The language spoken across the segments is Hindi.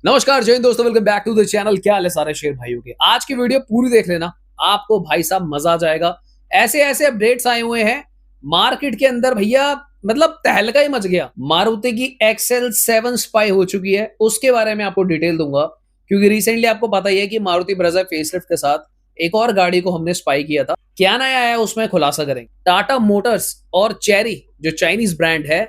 नमस्कार जय हिंद दोस्तों, welcome back to the channel. क्या हाल है सारे शेर भाइयों के। आज की वीडियो पूरी देख लेना, आपको भाई साहब मजा आ जाएगा। ऐसे ऐसे अपडेट्स आए हुए हैं मार्केट के अंदर भैया, मतलब तहलका ही मच गया। मारुति की XL7 स्पाई हो चुकी है, उसके बारे में आपको डिटेल दूंगा। क्योंकि रिसेंटली आपको पता ही है कि मारुति ब्रेजा फेसलिफ्ट के साथ एक और गाड़ी को हमने स्पाई किया था। क्या नया आया है उसमें खुलासा करेंगे। टाटा मोटर्स और चेरी जो चाइनीज ब्रांड है,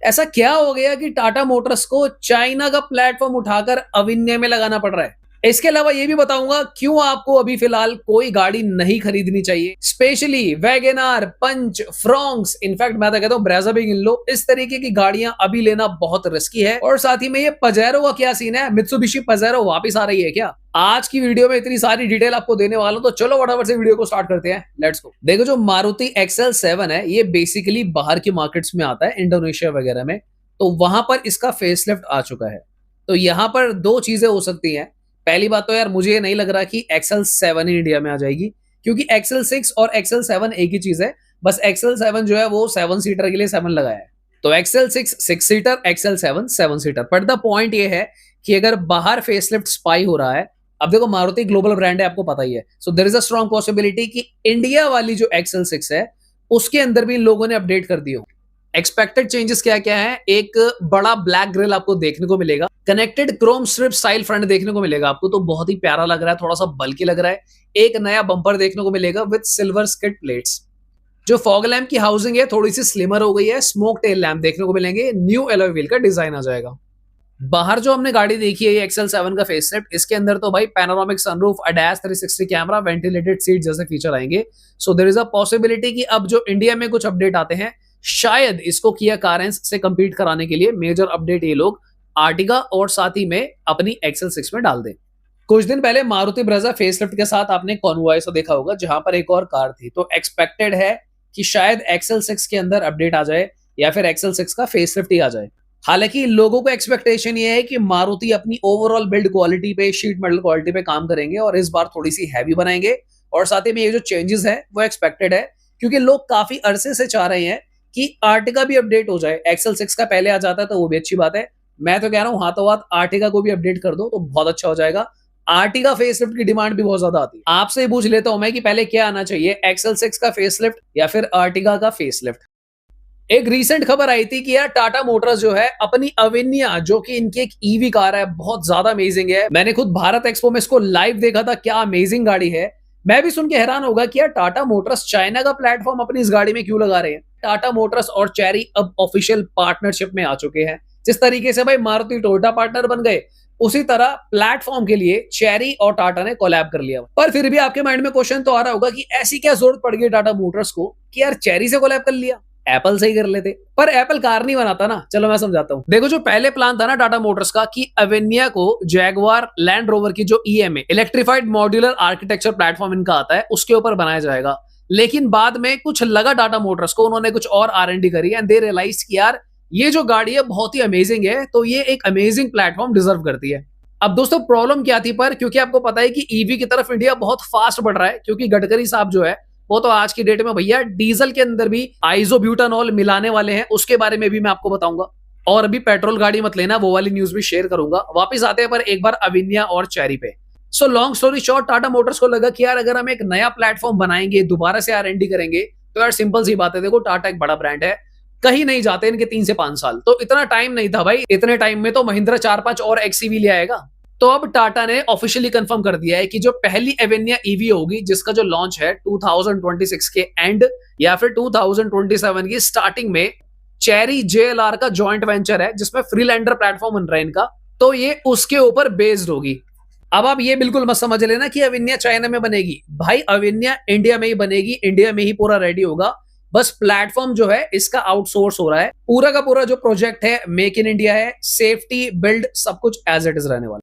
ऐसा क्या हो गया कि टाटा मोटर्स को चाइना का प्लेटफॉर्म उठाकर अविन्य में लगाना पड़ रहा है। इसके अलावा यह भी बताऊंगा क्यों आपको अभी फिलहाल कोई गाड़ी नहीं खरीदनी चाहिए, स्पेशली वैगनआर, पंच, फ्रोंक्स। इनफैक्ट मैं तो कहता हूं ब्रेजा भी गिन लो। इस तरीके की गाड़ियां अभी लेना बहुत रिस्की है। और साथ ही में ये पजेरो का क्या सीन है, मित्सुबिशी पजेरो वापस आ रही है क्या। आज की वीडियो में इतनी सारी डिटेल आपको देने वाला हूं, तो चलो फटाफट से वीडियो को स्टार्ट करते हैं। Let's go. देखो, जो मारुति XL7 है ये बेसिकली बाहर की मार्केट्स में आता है, इंडोनेशिया वगैरह में। तो वहां पर इसका फेसलिफ्ट आ चुका है। तो यहां पर दो चीजें हो सकती हैं। पहली बात तो यार मुझे नहीं लग रहा कि XL7 ही इंडिया में आ जाएगी, क्योंकि XL6 और XL7 एक ही चीज है। बस XL7 जो है वो 7 सीटर के लिए 7 लगाया है। तो XL6 6 seater, XL7 7 seater. But the point ये है कि अगर बाहर फेसलिफ्ट स्पाई हो रहा है, अब देखो मारुति ग्लोबल ब्रांड है, आपको पता ही है। So there is a strong possibility कि इंडिया वाली जो XL6 है उसके अंदर भी इन लोगों ने अपडेट कर दी हो। एक्सपेक्टेड चेंजेस क्या क्या है। एक बड़ा ब्लैक ग्रिल आपको देखने को मिलेगा, connected Chrome strip style front देखने को मिलेगा आपको, तो बहुत ही प्यारा लग रहा है, थोड़ा सा बल्कि लग रहा है। एक नया बम्पर देखने को मिलेगा विद सिल्वर स्किड प्लेट्स। जो फॉग लैम्प की हाउसिंग है थोड़ी सी स्लिमर हो गई है। स्मोक टेल लैम्प देखने को मिलेंगे। न्यू एलॉय व्हील का डिजाइन आ जाएगा। बाहर जो हमने गाड़ी देखी है ये XL7 का फेसलिफ्ट, इसके अंदर तो भाई panoramic sunroof, ADAS 360 camera, ventilated seat जैसे फीचर आएंगे। So there is a possibility कि अब जो इंडिया में कुछ अपडेट आते हैं, शायद इसको किया कारेंस से कंपीट कराने के लिए मेजर अपडेट ये लोग आर्टिगा और साथ ही में अपनी XL6 में डाल दें। कुछ दिन पहले मारुति ब्रेजा फेसलिफ्ट के साथ आपने कॉन्वॉय से देखा होगा, जहां पर एक और कार थी। तो एक्सपेक्टेड है कि शायद XL6 के अंदर अपडेट आ जाए या फिर XL6 का फेसलिफ्ट ही आ जाए। हालांकि लोगों को एक्सपेक्टेशन ये है कि मारुति अपनी ओवरऑल बिल्ड क्वालिटी पे, शीट मेटल क्वालिटी पे काम करेंगे और इस बार थोड़ी सी हैवी बनाएंगे। और साथ ही में ये जो चेंजेस है वो एक्सपेक्टेड है, क्योंकि लोग काफी अरसे से चाह रहे हैं कि आर्टिगा भी अपडेट हो जाए। XL6 का पहले आ जाता है तो वो भी अच्छी बात है। मैं तो कह रहा हूँ हाथों हाथ आर्टिगा को भी अपडेट कर दो तो बहुत अच्छा हो जाएगा। आर्टिगा फेसलिफ्ट की डिमांड भी बहुत ज्यादा आती है। आपसे ही पूछ लेता हूं मैं कि पहले क्या आना चाहिए, XL6 का फेसलिफ्ट या फिर आर्टिगा का फेसलिफ्ट। एक रीसेंट खबर आई थी कि यार टाटा मोटर्स जो है अपनी अवेन्या, जो कि इनकी एक ईवी कार है, बहुत ज्यादा अमेजिंग है। मैंने खुद भारत एक्सपो में इसको लाइव देखा था, क्या अमेजिंग गाड़ी है। मैं भी सुन के हैरान होगा कि यार टाटा मोटर्स चाइना का प्लेटफॉर्म अपनी इस गाड़ी में क्यों लगा रहे हैं। टाटा मोटर्स और चेरी अब ऑफिशियल पार्टनरशिप में आ चुके हैं। जिस तरीके से भाई मारुति टोयोटा पार्टनर बन गए, उसी तरह प्लेटफॉर्म के लिए चेरी और टाटा ने कोलैब कर लिया। पर फिर भी आपके माइंड में क्वेश्चन तो आ रहा होगा कि ऐसी क्या जरूरत पड़ गई टाटा मोटर्स को कि यार चेरी से कोलैब कर लिया, एप्पल से ही कर लेते। पर एप्पल कार नहीं बनाता ना। चलो मैं समझाता हूँ। देखो, जो पहले प्लान था ना टाटा मोटर्स का कि अवेन्या को जैगवार लैंड रोवर की जो EMA, electrified modular architecture platform इनका आता है, उसके ऊपर बनाया जाएगा। लेकिन बाद में कुछ लगा टाटा मोटर्स को, उन्होंने कुछ और R&D करी एंड दे रियलाइज कि यार ये जो गाड़ी है बहुत ही अमेजिंग है, तो ये एक अमेजिंग प्लेटफॉर्म डिजर्व करती है। अब दोस्तों प्रॉब्लम क्या थी, पर क्योंकि आपको पता है कि ईवी की तरफ इंडिया बहुत फास्ट बढ़ रहा है, क्योंकि गडकरी साहब जो है वो तो आज की डेट में भैया डीजल के अंदर भी आइसोब्यूटानॉल मिलाने वाले हैं। उसके बारे में भी मैं आपको बताऊंगा। और अभी पेट्रोल गाड़ी मत लेना, वो वाली न्यूज भी शेयर करूंगा। वापस आते हैं पर एक बार अविन्या और चेरी पे। So long story short, Tata Motors को लगा कि यार अगर हम एक नया प्लेटफॉर्म बनाएंगे, दोबारा से R&D करेंगे, तो यार सिंपल सी बात है। देखो टाटा एक बड़ा ब्रांड है, कहीं नहीं जाते इनके 3 से 5 साल, तो इतना टाइम नहीं था भाई। इतने टाइम में तो महिंद्रा 4-5 और XCV ले आएगा। तो अब टाटा ने ऑफिशियली कंफर्म कर दिया है कि जो पहली एवेन्या ईवी होगी, जिसका जो लॉन्च है 2026 के एंड या फिर 2027 की स्टार्टिंग में, चेरी JLR का जॉइंट वेंचर है जिसमें फ्रीलैंडर प्लेटफॉर्म बन रहा है इनका, तो ये उसके ऊपर बेस्ड होगी। अब आप ये बिल्कुल मत समझ लेना कि अवेन्या चाइना में बनेगी। भाई अवेन्या इंडिया में ही बनेगी, इंडिया में ही पूरा रेडी होगा। बस प्लेटफॉर्म जो है इसका आउटसोर्स हो रहा है। पूरा का पूरा जो प्रोजेक्ट है मेक इन इंडिया है, सेफ्टी बिल्ड सब कुछ एज इट इज रहने वाला।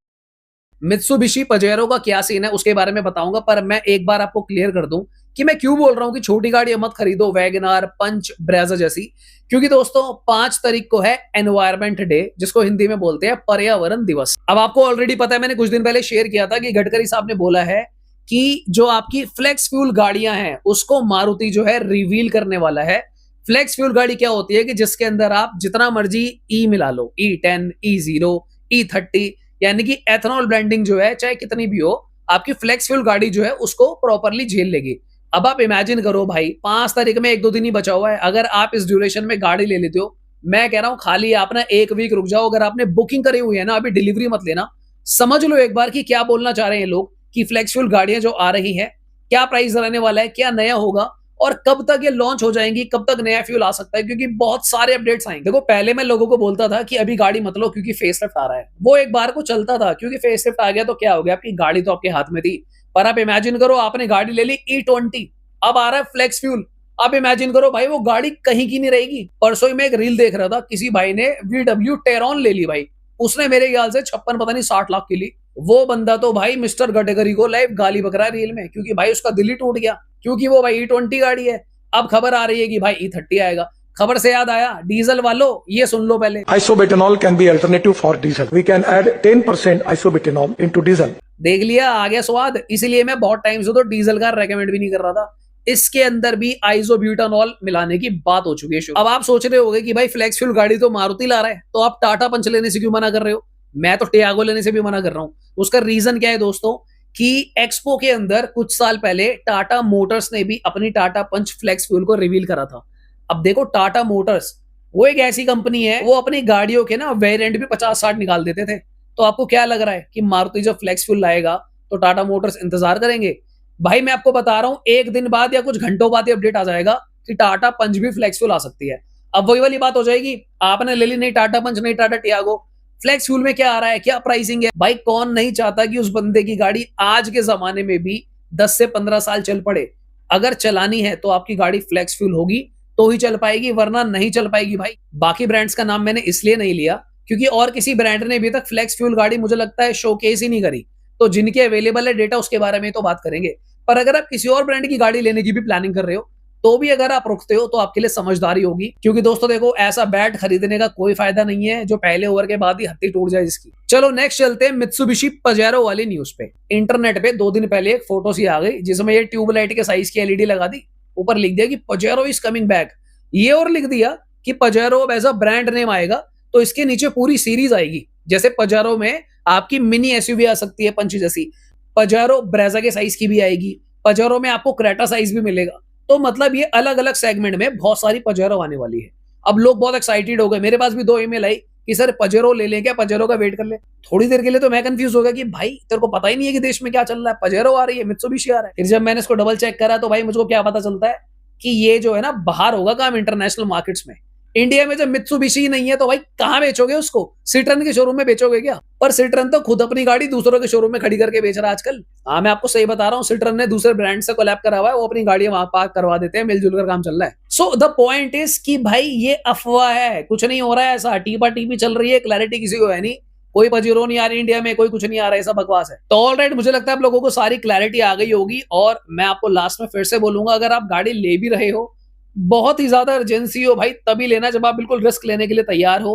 मित्सुबिशी पजेरो का क्या सीन है उसके बारे में बताऊंगा, पर मैं एक बार आपको क्लियर कर दूं कि मैं क्यों बोल रहा हूं कि छोटी गाड़ी मत खरीदो, वैगनआर, पंच, ब्रेजा जैसी। क्योंकि दोस्तों 5 तारीख को है एनवायरमेंट डे, जिसको हिंदी में बोलते हैं पर्यावरण दिवस। अब आपको ऑलरेडी पता है, मैंने कुछ दिन पहले शेयर किया था कि गडकरी साहब ने बोला है कि जो आपकी फ्लेक्स फ्यूल गाड़ियां हैं उसको मारुति जो है रिवील करने वाला है। फ्लेक्स फ्यूल गाड़ी क्या होती है कि जिसके अंदर आप जितना मर्जी ई मिला लो, E10, E0, E30, यानी कि एथेनॉल ब्लेंडिंग जो है चाहे कितनी भी हो, आपकी फ्लेक्स फ्यूल गाड़ी जो है उसको प्रॉपर्ली झेल लेगी। अब आप इमेजिन करो भाई 5 तारीख में 1-2 दिन ही बचा हुआ है, अगर आप इस ड्यूरेशन में गाड़ी ले लेते हो, मैं कह रहा हूँ खाली आप ना 1 वीक रुक जाओ, अगर आपने बुकिंग करी हुई है ना अभी डिलीवरी मत लेना। समझ लो एक बार कि क्या बोलना चाह रहे हैं लोग कि फ्लेक्स फ्यूल गाड़ियां जो आ रही हैं, क्या प्राइस रहने वाला है, क्या नया होगा और कब तक ये लॉन्च हो जाएंगी, कब तक नया फ्यूल आ सकता है, क्योंकि बहुत सारे अपडेट्स आएंगे। देखो पहले मैं लोगों को बोलता था कि अभी गाड़ी मत लो क्योंकि फेसलिफ्ट आ रहा है, वो एक बार को चलता था क्योंकि फेसलिफ्ट आ गया तो क्या हो गया, आपकी गाड़ी तो आपके हाथ में थी। पर आप इमेजिन करो आपने गाड़ी ले ली E20, अब आ रहा है फ्लेक्स फ्यूल। अब इमेजिन करो भाई वो गाड़ी कहीं की नहीं रहेगी। परसों ही मैं एक रील देख रहा था, किसी भाई ने VW टेरॉन ले ली भाई, उसने मेरे ख्याल से 56 पता नहीं 60 लाख की ली। वो बंदा तो भाई मिस्टर गडकरी को लाइव गाली बक रहा है रील में, क्योंकि भाई उसका दिल ही टूट गया, क्योंकि वो भाई E20 गाड़ी है। अब खबर आ रही है कि भाई E30 आएगा। खबर से याद आया, डीजल वालों ये सुन लो पहले। Isobutanol can be alternative for diesel. We can add 10% isobutanol into diesel. देख लिया आ गया स्वाद, इसलिए मैं बहुत टाइम से तो डीजल का रेकमेंड भी नहीं कर रहा था। इसके अंदर भी आइसोब्यूटानॉल मिलाने की बात हो चुकी है शुरू। अब आप सोच रहे होंगे कि भाई फ्लेक्स फ्यूल गाड़ी तो मारुति ला रहा है, तो आप टाटा पंच लेने से क्यों मना कर रहे हो? मैं तो टियागो लेने से भी मना कर रहा हूं। उसका रीजन क्या है दोस्तों, कि एक्सपो के अंदर कुछ साल पहले टाटा मोटर्स ने भी अपनी टाटा पंच फ्लेक्स फ्यूल को रिवील करा था। अब देखो टाटा मोटर्स वो एक ऐसी कंपनी है, वो अपनी गाड़ियों के ना वेरिएंट भी 50-60 निकाल देते थे। तो आपको क्या लग रहा है कि मारुति जब फ्लेक्स फ्यूल लाएगा तो टाटा मोटर्स इंतजार करेंगे? भाई मैं आपको बता रहा हूं, एक दिन बाद या कुछ घंटों बाद अपडेट आ जाएगा कि टाटा पंच भी फ्लेक्स फ्यूल आ सकती है। अब वही वाली बात हो जाएगी, आपने ले ली नहीं टाटा पंच नहीं टाटा टियागो, फ्लेक्स फ्यूल में क्या आ रहा है, क्या प्राइसिंग है। भाई कौन नहीं चाहता कि उस बंदे की गाड़ी आज के जमाने में भी 10 से 15 साल चल पड़े। अगर चलानी है तो आपकी गाड़ी फ्लेक्स फ्यूल होगी तो ही चल पाएगी, वरना नहीं चल पाएगी भाई। बाकी ब्रांड्स का नाम मैंने इसलिए नहीं लिया क्योंकि और किसी ब्रांड ने अभी तक फ्लेक्स फ्यूल गाड़ी मुझे लगता है शोकेस ही नहीं करी। तो जिनके अवेलेबल है डेटा उसके बारे में तो बात करेंगे। पर अगर आप किसी और ब्रांड की गाड़ी लेने की भी प्लानिंग कर रहे हो तो भी अगर आप रुकते हो तो आपके लिए समझदारी होगी, क्योंकि दोस्तों देखो ऐसा बैट खरीदने का कोई फायदा नहीं है जो पहले ओवर के बाद ही हत्ती टूट जाए जिसकी। चलो नेक्स्ट चलते हैं मित्सुबिशी पजेरो वाली न्यूज पे। इंटरनेट पे 2 दिन पहले एक फोटो सी आ गई जिसमें ये ट्यूबलाइट के साइज की एलईडी लगा दी, ऊपर लिख दिया कि पजेरो इज कमिंग बैक। ये और लिख दिया कि Pajero as a brand name आएगा तो इसके नीचे पूरी सीरीज आएगी। जैसे पजेरो में आपकी मिनी एसयूवी आ सकती है पंच जैसी, पजेरो ब्रेजा के साइज की भी आएगी, पजेरो में आपको क्रेटा साइज भी मिलेगा। तो मतलब ये अलग अलग सेगमेंट में बहुत सारी पजेरो आने वाली है। अब लोग बहुत एक्साइटेड हो गए, मेरे पास भी 2 ईमेल आई कि सर पजेरो ले लें क्या, पजेरो का वेट कर ले। थोड़ी देर के लिए तो मैं कंफ्यूज हो गया कि भाई तेरे को पता ही नहीं है कि देश में क्या चल रहा है, पजेरो आ रही है, मित्सुबिशी आ रहा है। फिर जब मैंने इसको डबल चेक करा तो भाई मुझको क्या पता चलता है कि ये जो है ना बाहर होगा काम इंटरनेशनल मार्केट्स में। इंडिया में जब मित्सुबिशी नहीं है तो भाई कहां बेचोगे उसको? सिट्रन के शोरूम में बेचोगे क्या? पर सिट्रन तो खुद अपनी गाड़ी दूसरों के शोरूम में खड़ी करके बेच रहा है आजकल। हाँ मैं आपको सही बता रहा हूँ, सिट्रन ने दूसरे ब्रांड से कोलैब करा हुआ है, वो अपनी गाड़ियां वहां पार्क करवा देते हैं, मिलजुल कर काम चल रहा है। सो द पॉइंट इज कि भाई ये अफवाह है, कुछ नहीं हो रहा है ऐसा, टीपा टीपी चल रही है, क्लैरिटी किसी को है नहीं। कोई पजेरो नहीं आ रही इंडिया में, कोई कुछ नहीं आ रहा है, सब बकवास है। तो ऑलराइट, मुझे लगता है आप लोगों को सारी क्लैरिटी आ गई होगी। और मैं आपको लास्ट में फिर से बोलूंगा, अगर आप गाड़ी ले भी रहे हो, बहुत ही ज्यादा अर्जेंसी हो भाई, तभी लेना जब आप बिल्कुल रिस्क लेने के लिए तैयार हो,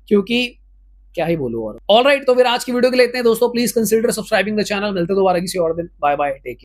क्योंकि क्या ही बोलूं। और ऑलराइट, तो फिर आज की वीडियो के लिए इतने दोस्तों, please consider subscribing the channel. मिलते दोबारा किसी और दिन, बाय बाय, टेक केयर।